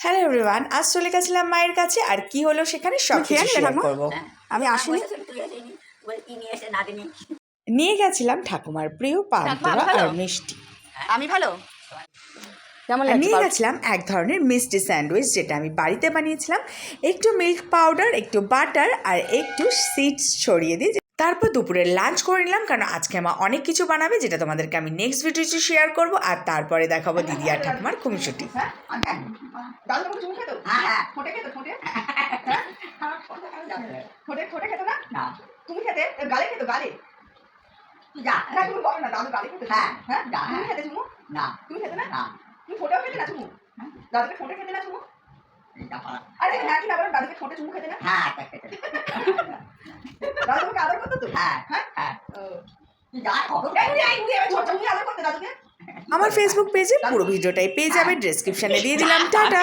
Hello everyone, আজ চলে গেছিলাম মায়ের কাছে আর কি হলো সেখানে সব কিছু শেয়ার করব। আমি আসিনি। নিয়ে গেছিলাম ঠাকুমার প্রিয় পান্তুয়া আর মিষ্টি। আমি ভালো কেমন আর লাগছে? নিয়ে গেছিলাম এক ধরনের মিষ্টি স্যান্ডউইচ, যেটা আমি বাড়িতে বানিয়েছিলাম। একটু মিল্ক পাউডার, একটু বাটার আর একটু সিডস ছড়িয়ে দিই। তারপর দুপুরে লাঞ্চ করে নিলাম, কারণ আজকে আমার অনেক কিছু বানাবে, যেটা তোমাদেরকে আমি নেক্সট ভিডিওতে শেয়ার করব। আর তারপরে দেখাবো দিদি আর ঠাকুমার খুনসুটি। তুমি খেতে গালে খেতো গালে যা না তুমি বলো না দাদু গালে খেতে হ্যাঁ হ্যাঁ তুমি খেতে চুমু না তুমি খেতে না তুমি ফোটাও খেতে না চুমু দাদুকে ফোটে খেতে না চুমু আরে হ্যাঁ কি না বলো দাদুকে ফোটে চুমু খেতে না হ্যাঁ দাদু তোমাকে আদর করতো তো হ্যাঁ হ্যাঁ হ্যাঁ আমার ফেসবুক পেজে পুরো ভিডিওটাই পেয়ে যাবে, ডেসক্রিপশনে দিয়ে দিলাম। টাটা।